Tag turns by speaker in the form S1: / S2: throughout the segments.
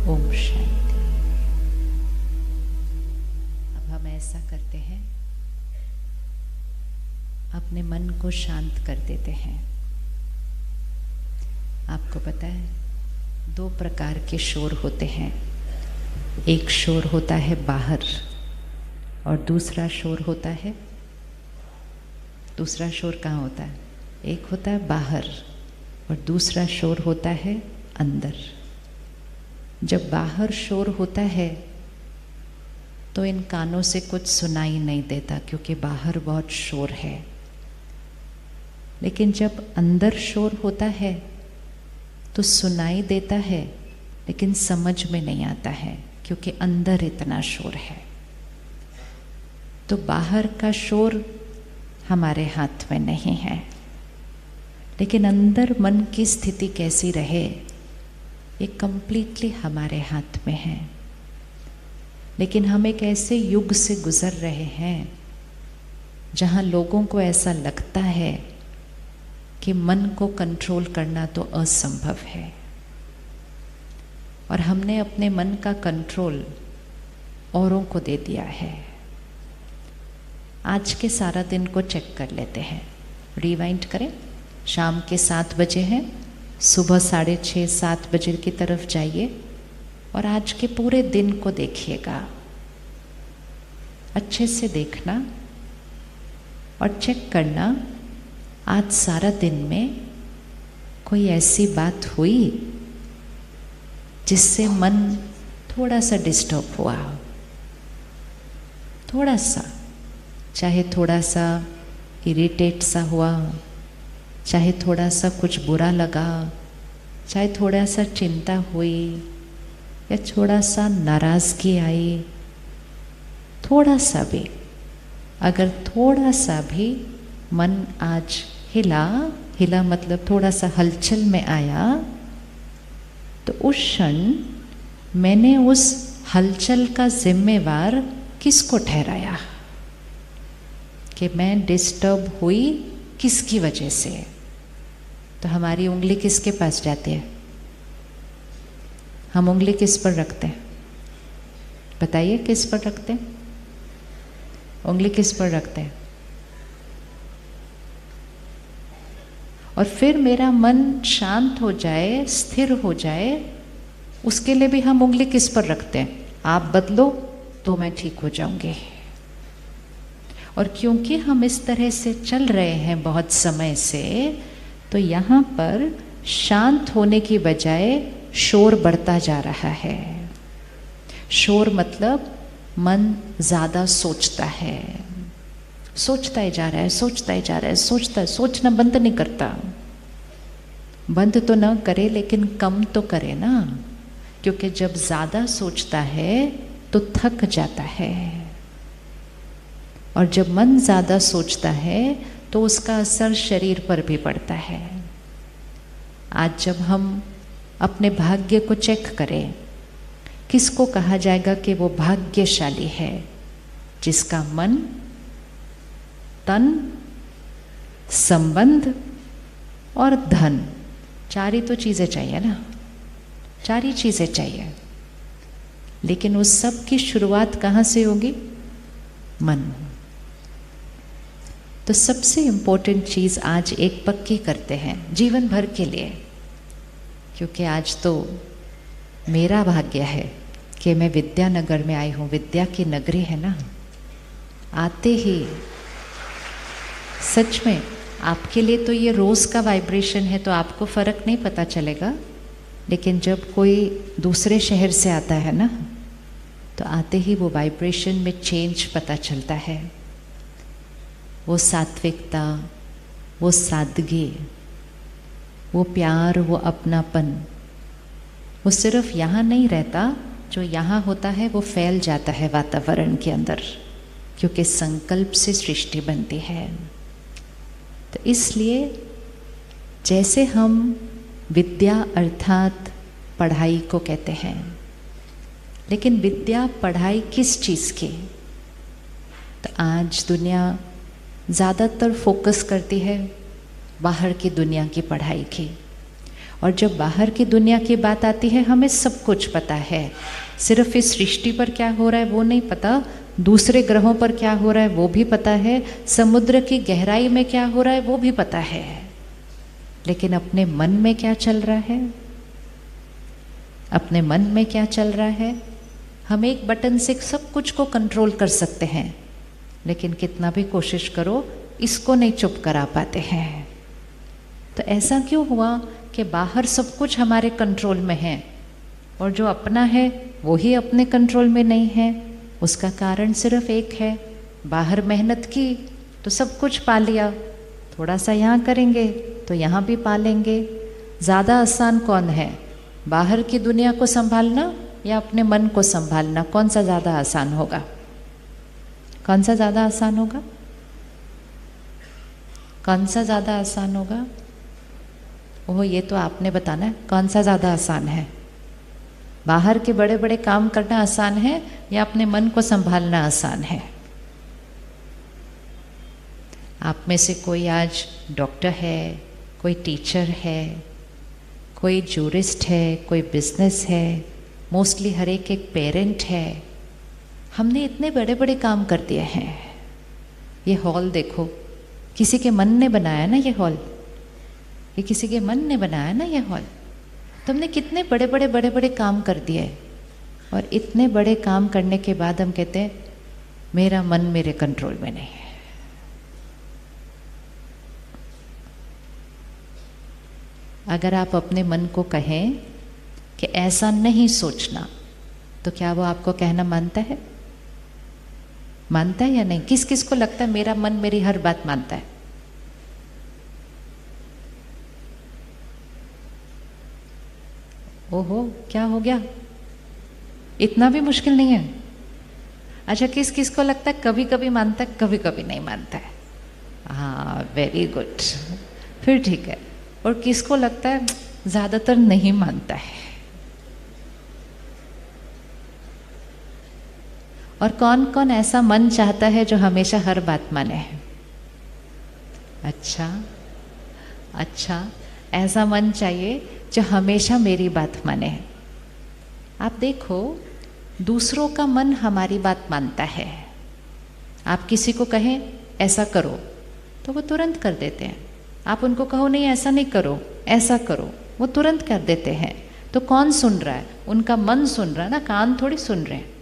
S1: ओम शांति। अब हम ऐसा करते हैं, अपने मन को शांत कर देते हैं। आपको पता है, दो प्रकार के शोर होते हैं। एक शोर होता है बाहर और दूसरा शोर होता है, दूसरा शोर कहाँ होता है? एक होता है बाहर और दूसरा शोर होता है अंदर। जब बाहर शोर होता है तो इन कानों से कुछ सुनाई नहीं देता क्योंकि बाहर बहुत शोर है। लेकिन जब अंदर शोर होता है तो सुनाई देता है लेकिन समझ में नहीं आता है क्योंकि अंदर इतना शोर है। तो बाहर का शोर हमारे हाथ में नहीं है, लेकिन अंदर मन की स्थिति कैसी रहे ये कंप्लीटली हमारे हाथ में है। लेकिन हम एक ऐसे युग से गुजर रहे हैं जहाँ लोगों को ऐसा लगता है कि मन को कंट्रोल करना तो असंभव है, और हमने अपने मन का कंट्रोल औरों को दे दिया है। आज के सारा दिन को चेक कर लेते हैं, रिवाइंड करें। शाम के 7 बजे हैं, सुबह 6:30 7 बजे की तरफ जाइए और आज के पूरे दिन को देखिएगा। अच्छे से देखना और चेक करना, आज सारा दिन में कोई ऐसी बात हुई जिससे मन थोड़ा सा डिस्टर्ब हुआ, थोड़ा सा, चाहे थोड़ा सा इरिटेट सा हुआ, चाहे थोड़ा सा कुछ बुरा लगा, चाहे थोड़ा सा चिंता हुई या थोड़ा सा नाराज़गी आई, थोड़ा सा भी, अगर थोड़ा सा भी मन आज हिला मतलब थोड़ा सा हलचल में आया, तो उस क्षण मैंने उस हलचल का जिम्मेवार किसको ठहराया कि मैं डिस्टर्ब हुई किसकी वजह से? तो हमारी उंगली किसके पास जाती है? हम उंगली किस पर रखते हैं? बताइए, किस पर रखते हैं? उंगली किस पर रखते हैं? और फिर मेरा मन शांत हो जाए, स्थिर हो जाए, उसके लिए भी हम उंगली किस पर रखते हैं? आप बदलो तो मैं ठीक हो जाऊंगी। और क्योंकि हम इस तरह से चल रहे हैं बहुत समय से, तो यहाँ पर शांत होने की बजाय शोर बढ़ता जा रहा है। शोर मतलब मन ज़्यादा सोचता है, सोचता ही जा रहा है, सोचता ही जा रहा है, सोचता है, सोचना बंद नहीं करता। बंद तो ना करे लेकिन कम तो करे ना, क्योंकि जब ज़्यादा सोचता है तो थक जाता है, और जब मन ज़्यादा सोचता है तो उसका असर शरीर पर भी पड़ता है। आज जब हम अपने भाग्य को चेक करें, किसको कहा जाएगा कि वो भाग्यशाली है? जिसका मन, तन, संबंध और धन, 4 ही तो चीज़ें चाहिए ना, 4 ही चीज़ें चाहिए। लेकिन उस सब की शुरुआत कहाँ से होगी? मन। तो सबसे इम्पोर्टेंट चीज़ आज एक पक्की करते हैं जीवन भर के लिए, क्योंकि आज तो मेरा भाग्य है कि मैं विद्यानगर में आई हूँ। विद्या की नगरी है ना। आते ही सच में आपके लिए तो ये रोज़ का वाइब्रेशन है तो आपको फ़र्क नहीं पता चलेगा, लेकिन जब कोई दूसरे शहर से आता है ना, तो आते ही वो वाइब्रेशन में चेंज पता चलता है। वो सात्विकता, वो सादगी, वो प्यार, वो अपनापन, वो सिर्फ यहाँ नहीं रहता, जो यहाँ होता है वो फैल जाता है वातावरण के अंदर, क्योंकि संकल्प से सृष्टि बनती है। तो इसलिए जैसे हम विद्या अर्थात पढ़ाई को कहते हैं, लेकिन विद्या पढ़ाई किस चीज़ की? तो आज दुनिया ज़्यादातर फोकस करती है बाहर की दुनिया की पढ़ाई की, और जब बाहर की दुनिया की बात आती है हमें सब कुछ पता है, सिर्फ इस सृष्टि पर क्या हो रहा है वो नहीं पता, दूसरे ग्रहों पर क्या हो रहा है वो भी पता है, समुद्र की गहराई में क्या हो रहा है वो भी पता है, लेकिन अपने मन में क्या चल रहा है, अपने मन में क्या चल रहा है। हम एक बटन से सब कुछ को कंट्रोल कर सकते हैं, लेकिन कितना भी कोशिश करो इसको नहीं चुप करा पाते हैं। तो ऐसा क्यों हुआ कि बाहर सब कुछ हमारे कंट्रोल में है और जो अपना है वो ही अपने कंट्रोल में नहीं है। उसका कारण सिर्फ एक है, बाहर मेहनत की तो सब कुछ पा लिया, थोड़ा सा यहाँ करेंगे तो यहाँ भी पा लेंगे। ज़्यादा आसान कौन है, बाहर की दुनिया को संभालना या अपने मन को संभालना? कौन सा ज़्यादा आसान होगा? कौन सा ज़्यादा आसान होगा? कौन सा ज़्यादा आसान होगा? ओह, ये तो आपने बताना है, कौन सा ज़्यादा आसान है? बाहर के बड़े बड़े काम करना आसान है या अपने मन को संभालना आसान है? आप में से कोई आज डॉक्टर है, कोई टीचर है, कोई जूरिस्ट है, कोई बिजनेस है, मोस्टली हर एक पेरेंट है। हमने इतने बड़े बड़े काम कर दिए हैं। ये हॉल देखो, किसी के मन ने बनाया ना ये हॉल, ये किसी के मन ने बनाया ना ये हॉल। तो हमने कितने बड़े बड़े बड़े बड़े काम कर दिए, और इतने बड़े काम करने के बाद हम कहते हैं मेरा मन मेरे कंट्रोल में नहीं है। अगर आप अपने मन को कहें कि ऐसा नहीं सोचना, तो क्या वो आपको कहना मानता है? मानता है या नहीं? किस किस को लगता है मेरा मन मेरी हर बात मानता है? ओहो, क्या हो गया? इतना भी मुश्किल नहीं है। अच्छा, किस किस को लगता है कभी कभी मानता है, कभी कभी नहीं मानता है? हाँ, वेरी गुड, फिर ठीक है। और किसको लगता है ज़्यादातर नहीं मानता है? और कौन कौन ऐसा मन चाहता है जो हमेशा हर बात माने? अच्छा अच्छा, ऐसा मन चाहिए जो हमेशा मेरी बात माने। आप देखो, दूसरों का मन हमारी बात मानता है। आप किसी को कहें ऐसा करो तो वो तुरंत कर देते हैं। आप उनको कहो नहीं ऐसा नहीं करो, ऐसा करो, वो तुरंत कर देते हैं। तो कौन सुन रहा है? उनका मन सुन रहा है ना, कान थोड़ी सुन रहे हैं।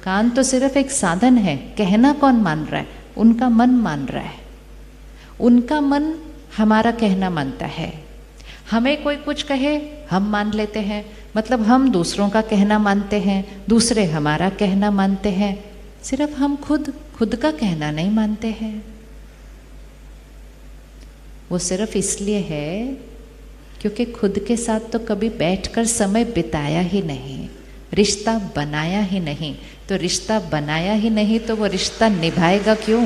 S1: कान तो सिर्फ एक साधन है, कहना कौन मान रहा है? उनका मन मान रहा है। उनका मन हमारा कहना मानता है। हमें कोई कुछ कहे हम मान लेते हैं, मतलब हम दूसरों का कहना मानते हैं, दूसरे हमारा कहना मानते हैं, सिर्फ हम खुद का कहना नहीं मानते हैं। वो सिर्फ इसलिए है क्योंकि खुद के साथ तो कभी बैठकर समय बिताया ही नहीं, रिश्ता बनाया ही नहीं। तो रिश्ता बनाया ही नहीं तो वो रिश्ता निभाएगा क्यों?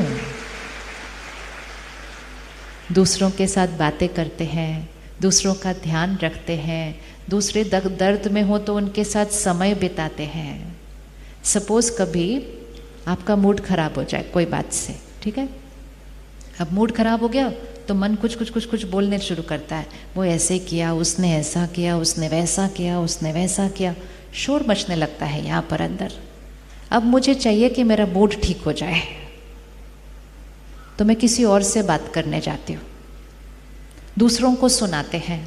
S1: दूसरों के साथ बातें करते हैं, दूसरों का ध्यान रखते हैं, दूसरे दर्द में हो तो उनके साथ समय बिताते हैं। सपोज कभी आपका मूड खराब हो जाए कोई बात से, ठीक है? अब मूड खराब हो गया तो मन कुछ बोलने शुरू करता है। वो ऐसे किया, उसने ऐसा किया, उसने वैसा किया, उसने वैसा किया, शोर मचने लगता है यहाँ पर अंदर। अब मुझे चाहिए कि मेरा मूड ठीक हो जाए, तो मैं किसी और से बात करने जाती हूँ, दूसरों को सुनाते हैं।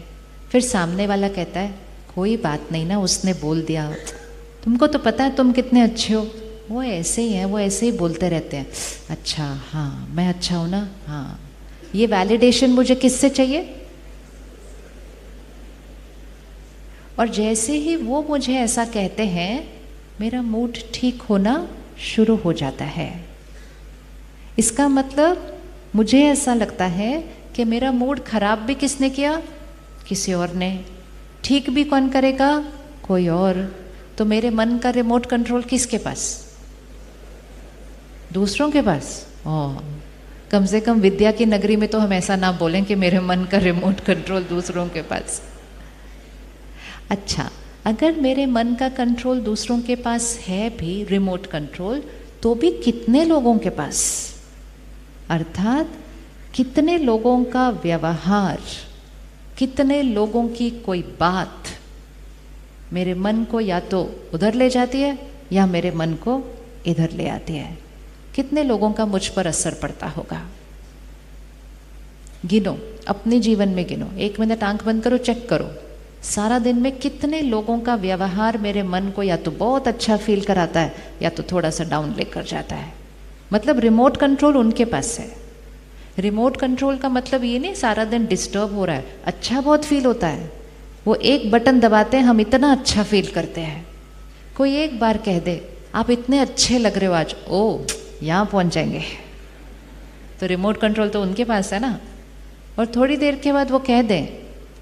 S1: फिर सामने वाला कहता है कोई बात नहीं ना, उसने बोल दिया, तुमको तो पता है तुम कितने अच्छे हो, वो ऐसे ही हैं, वो ऐसे ही बोलते रहते हैं। अच्छा, हाँ मैं अच्छा हूँ ना, हाँ। ये वैलिडेशन मुझे किससे चाहिए? और जैसे ही वो मुझे ऐसा कहते हैं, मेरा मूड ठीक होना शुरू हो जाता है। इसका मतलब मुझे ऐसा लगता है कि मेरा मूड खराब भी किसने किया? किसी और ने। ठीक भी कौन करेगा? कोई और। तो मेरे मन का रिमोट कंट्रोल किसके पास? दूसरों के पास। ओह, कम से कम विद्या की नगरी में तो हम ऐसा ना बोलें कि मेरे मन का रिमोट कंट्रोल दूसरों के पास। अच्छा, अगर मेरे मन का कंट्रोल दूसरों के पास है भी, रिमोट कंट्रोल, तो भी कितने लोगों के पास? अर्थात कितने लोगों का व्यवहार कितने लोगों की कोई बात मेरे मन को या तो उधर ले जाती है या मेरे मन को इधर ले आती है। कितने लोगों का मुझ पर असर पड़ता होगा? गिनो, अपने जीवन में गिनो। 1 मिनट आंख बंद करो, चेक करो सारा दिन में कितने लोगों का व्यवहार मेरे मन को या तो बहुत अच्छा फील कराता है या तो थोड़ा सा डाउन लेकर जाता है। मतलब रिमोट कंट्रोल उनके पास है। रिमोट कंट्रोल का मतलब ये नहीं सारा दिन डिस्टर्ब हो रहा है, अच्छा बहुत फील होता है। वो एक बटन दबाते हैं, हम इतना अच्छा फील करते हैं। कोई एक बार कह दे आप इतने अच्छे लग रहे हो आज, ओ यहाँ पहुँच जाएंगे। तो रिमोट कंट्रोल तो उनके पास है ना। और थोड़ी देर के बाद वो कह दें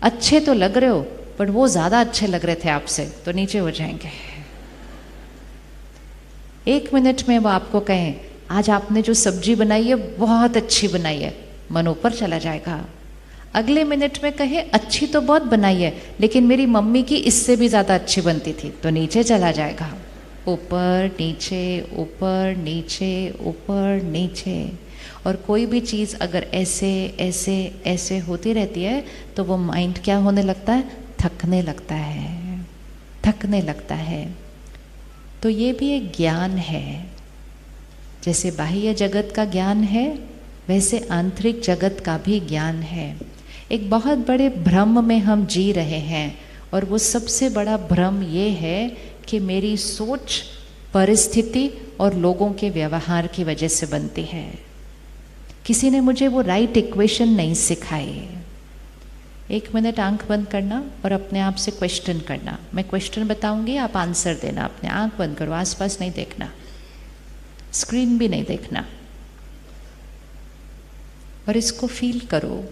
S1: अच्छे तो लग रहे हो पर वो ज़्यादा अच्छे लग रहे थे आपसे, तो नीचे हो जाएंगे। 1 मिनट में वो आपको कहें आज आपने जो सब्जी बनाई है बहुत अच्छी बनाई है, मन ऊपर चला जाएगा। अगले मिनट में कहे अच्छी तो बहुत बनाई है लेकिन मेरी मम्मी की इससे भी ज़्यादा अच्छी बनती थी, तो नीचे चला जाएगा। ऊपर नीचे ऊपर नीचे ऊपर नीचे। और कोई भी चीज़ अगर ऐसे ऐसे ऐसे होती रहती है तो वो माइंड क्या होने लगता है? थकने लगता है, थकने लगता है। तो ये भी एक ज्ञान है। जैसे बाह्य जगत का ज्ञान है वैसे आंतरिक जगत का भी ज्ञान है। एक बहुत बड़े भ्रम में हम जी रहे हैं और वो सबसे बड़ा भ्रम ये है कि मेरी सोच परिस्थिति और लोगों के व्यवहार की वजह से बनती है। किसी ने मुझे वो राइट इक्वेशन नहीं सिखाई। 1 मिनट आंख बंद करना और अपने आप से क्वेश्चन करना। मैं क्वेश्चन बताऊंगी, आप आंसर देना। अपने आंख बंद करो, आसपास नहीं देखना, स्क्रीन भी नहीं देखना, और इसको फील करो।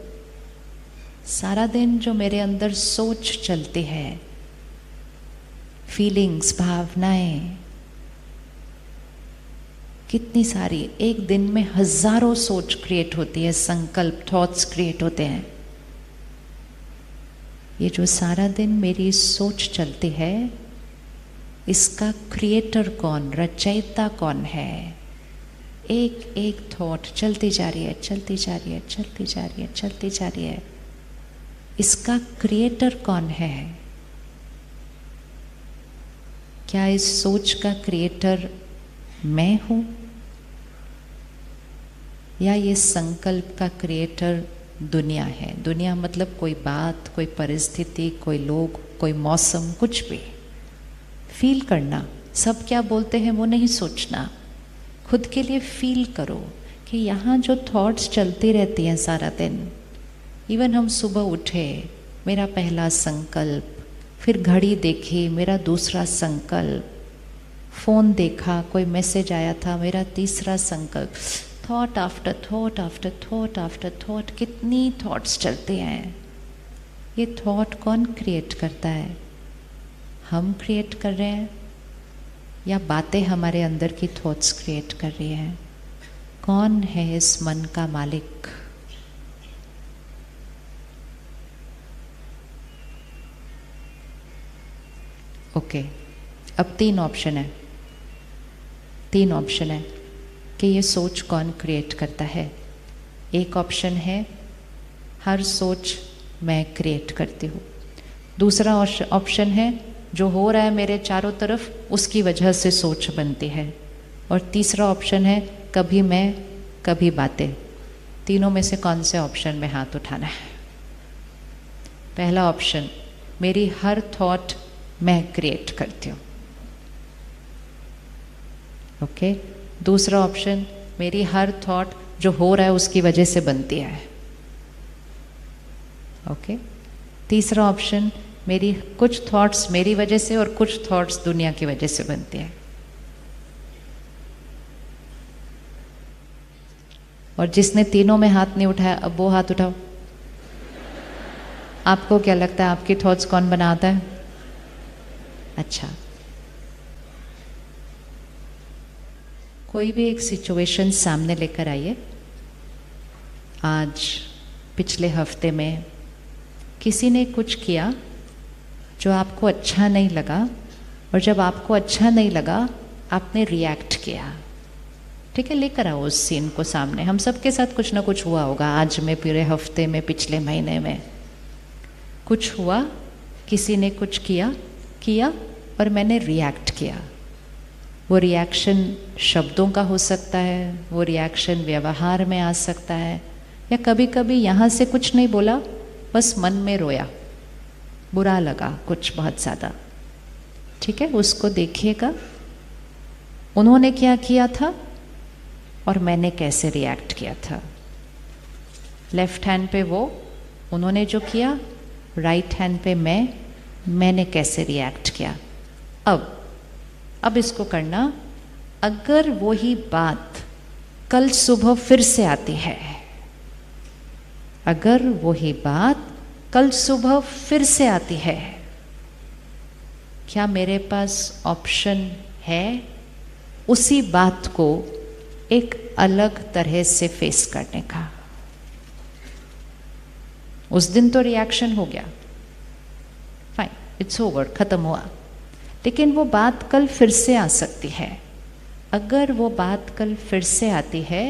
S1: सारा दिन जो मेरे अंदर सोच चलती है, फीलिंग्स, भावनाएं, कितनी सारी, एक दिन में हजारों सोच क्रिएट होती है, संकल्प, थॉट्स क्रिएट होते हैं। ये जो सारा दिन मेरी सोच चलती है इसका क्रिएटर कौन, रचयिता कौन है? एक एक थॉट चलती जा रही है, चलती जा रही है, चलती जा रही है, चलती जा रही है। इसका क्रिएटर कौन है? क्या इस सोच का क्रिएटर मैं हूं या ये संकल्प का क्रिएटर दुनिया है? दुनिया मतलब कोई बात, कोई परिस्थिति, कोई लोग, कोई मौसम, कुछ भी। फील करना, सब क्या बोलते हैं वो नहीं सोचना, खुद के लिए फील करो कि यहाँ जो थॉट्स चलती रहती हैं सारा दिन। इवन हम सुबह उठे, मेरा पहला संकल्प, फिर घड़ी देखी, मेरा दूसरा संकल्प, फ़ोन देखा, कोई मैसेज आया था, मेरा तीसरा संकल्प। Thought after thought after thought after thought, कितनी थॉट्स चलते हैं। ये थॉट कौन क्रिएट करता है? हम क्रिएट कर रहे हैं या बातें हमारे अंदर की थॉट्स क्रिएट कर रही हैं? कौन है इस मन का मालिक? ओके, अब 3 ऑप्शन है, 3 ऑप्शन है कि ये सोच कौन क्रिएट करता है। एक ऑप्शन है हर सोच मैं क्रिएट करती हूँ। दूसरा ऑप्शन है जो हो रहा है मेरे चारों तरफ उसकी वजह से सोच बनती है। और तीसरा ऑप्शन है कभी मैं कभी बातें। तीनों में से कौन से ऑप्शन में हाथ उठाना है? पहला ऑप्शन, मेरी हर थॉट मैं क्रिएट करती हूँ। ओके। दूसरा ऑप्शन, मेरी हर थॉट जो हो रहा है उसकी वजह से बनती है। ओके। तीसरा ऑप्शन, मेरी कुछ थॉट्स मेरी वजह से और कुछ थॉट्स दुनिया की वजह से बनती है। और जिसने तीनों में हाथ नहीं उठाया अब वो हाथ उठाओ। आपको क्या लगता है आपकी थॉट्स कौन बनाता है? अच्छा, कोई भी एक सिचुएशन सामने लेकर आइए। आज पिछले हफ्ते में किसी ने कुछ किया जो आपको अच्छा नहीं लगा, और जब आपको अच्छा नहीं लगा आपने रिएक्ट किया। ठीक है, लेकर आओ उस सीन को सामने। हम सबके साथ कुछ ना कुछ हुआ होगा आज में, पूरे हफ्ते में, पिछले महीने में। कुछ हुआ, किसी ने कुछ किया और मैंने रिएक्ट किया। वो रिएक्शन शब्दों का हो सकता है, वो रिएक्शन व्यवहार में आ सकता है, या कभी कभी यहाँ से कुछ नहीं बोला, बस मन में रोया, बुरा लगा कुछ बहुत ज़्यादा। ठीक है, उसको देखिएगा उन्होंने क्या किया था और मैंने कैसे रिएक्ट किया था। लेफ्ट हैंड पे वो उन्होंने जो किया, राइट हैंड पे मैंने कैसे रिएक्ट किया। अब इसको करना, अगर वही बात कल सुबह फिर से आती है, अगर वही बात कल सुबह फिर से आती है, क्या मेरे पास ऑप्शन है उसी बात को एक अलग तरह से फेस करने का? उस दिन तो रिएक्शन हो गया, फाइन, इट्स ओवर, खत्म हुआ, लेकिन वो बात कल फिर से आ सकती है। अगर वो बात कल फिर से आती है,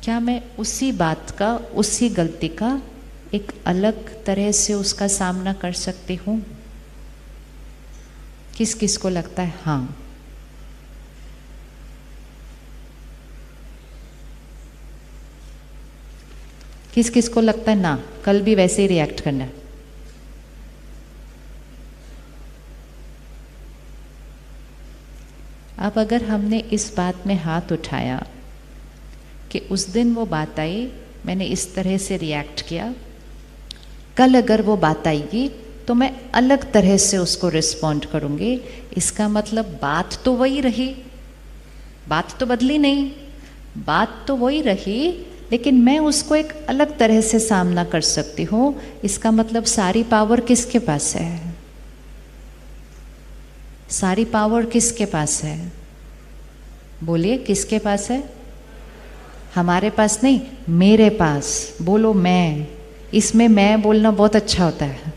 S1: क्या मैं उसी बात का, उसी गलती का एक अलग तरह से उसका सामना कर सकती हूँ? किस किस को लगता है हाँ? किस किस को लगता है ना, कल भी वैसे ही रिएक्ट करना है? अब अगर हमने इस बात में हाथ उठाया कि उस दिन वो बात आई, मैंने इस तरह से रिएक्ट किया, कल अगर वो बात आएगी तो मैं अलग तरह से उसको रिस्पॉन्ड करूँगी, इसका मतलब बात तो वही रही, बात तो बदली नहीं, बात तो वही रही, लेकिन मैं उसको एक अलग तरह से सामना कर सकती हूँ। इसका मतलब सारी पावर किसके पास है? सारी पावर किसके पास है? बोलिए, किसके पास है? हमारे पास नहीं, मेरे पास। बोलो मैं। इसमें मैं बोलना बहुत अच्छा होता है।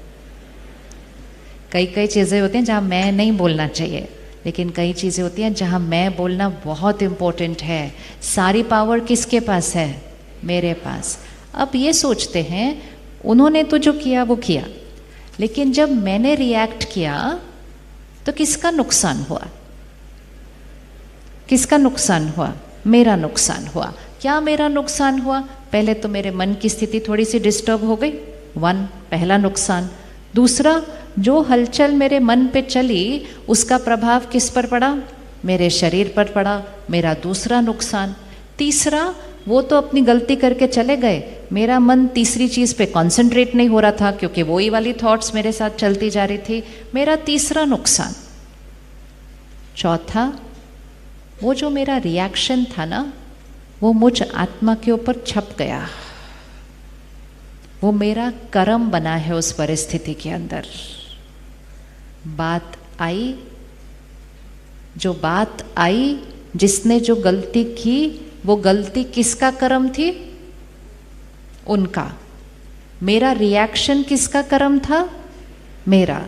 S1: कई कई चीज़ें होती हैं जहाँ मैं नहीं बोलना चाहिए, लेकिन कई चीज़ें होती हैं जहाँ मैं बोलना बहुत इम्पोर्टेंट है। सारी पावर किसके पास है? मेरे पास। अब ये सोचते हैं उन्होंने तो जो किया वो किया, लेकिन जब मैंने रिएक्ट किया तो किसका नुकसान हुआ? किसका नुकसान हुआ? मेरा नुकसान हुआ। क्या मेरा नुकसान हुआ? पहले तो मेरे मन की स्थिति थोड़ी सी डिस्टर्ब हो गई, पहला नुकसान। दूसरा, जो हलचल मेरे मन पे चली उसका प्रभाव किस पर पड़ा? मेरे शरीर पर पड़ा, मेरा दूसरा नुकसान। तीसरा, वो तो अपनी गलती करके चले गए, मेरा मन तीसरी चीज़ पे कंसंट्रेट नहीं हो रहा था क्योंकि वही वाली थॉट्स मेरे साथ चलती जा रही थी, मेरा तीसरा नुकसान। चौथा, वो जो मेरा रिएक्शन था ना, वो मुझ आत्मा के ऊपर छप गया, वो मेरा कर्म बना है उस परिस्थिति के अंदर। बात आई, जो बात आई, जिसने जो गलती की, वो गलती किसका कर्म थी? उनका। मेरा रिएक्शन किसका कर्म था? मेरा।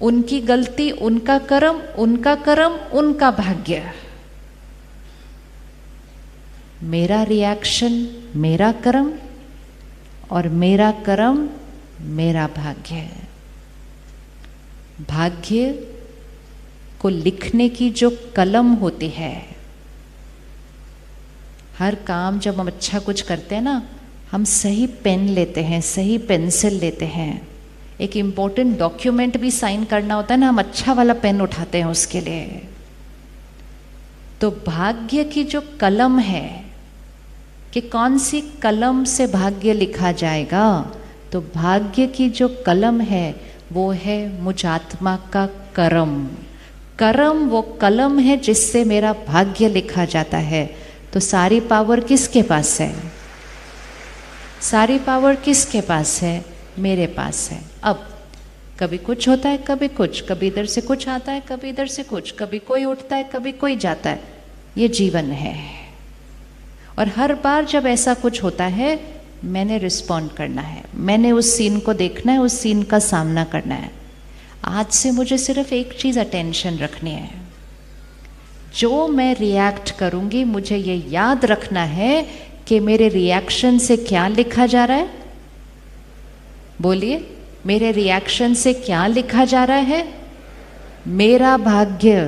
S1: उनकी गलती उनका कर्म, उनका कर्म उनका भाग्य। मेरा रिएक्शन मेरा कर्म और मेरा कर्म मेरा भाग्य। भाग्य को लिखने की जो कलम होती है, हर काम जब हम अच्छा कुछ करते हैं ना, हम सही पेन लेते हैं, सही पेंसिल लेते हैं। एक इम्पोर्टेंट डॉक्यूमेंट भी साइन करना होता है ना, हम अच्छा वाला पेन उठाते हैं उसके लिए। तो भाग्य की जो कलम है कि कौन सी कलम से भाग्य लिखा जाएगा, तो भाग्य की जो कलम है वो है मुझ आत्मा का कर्म। कर्म वो कलम है जिससे मेरा भाग्य लिखा जाता है। तो सारी पावर किसके पास है? सारी पावर किसके पास है? मेरे पास है। अब कभी कुछ होता है, कभी कुछ, कभी इधर से कुछ आता है, कभी इधर से कुछ, कभी कोई उठता है, कभी कोई जाता है। ये जीवन है। और हर बार जब ऐसा कुछ होता है, मैंने रिस्पॉन्ड करना है, मैंने उस सीन को देखना है, उस सीन का सामना करना है। आज से मुझे सिर्फ एक चीज़ अटेंशन रखनी है, जो मैं रिएक्ट करूंगी मुझे ये याद रखना है कि मेरे रिएक्शन से क्या लिखा जा रहा है? बोलिए, मेरे रिएक्शन से क्या लिखा जा रहा है? मेरा भाग्य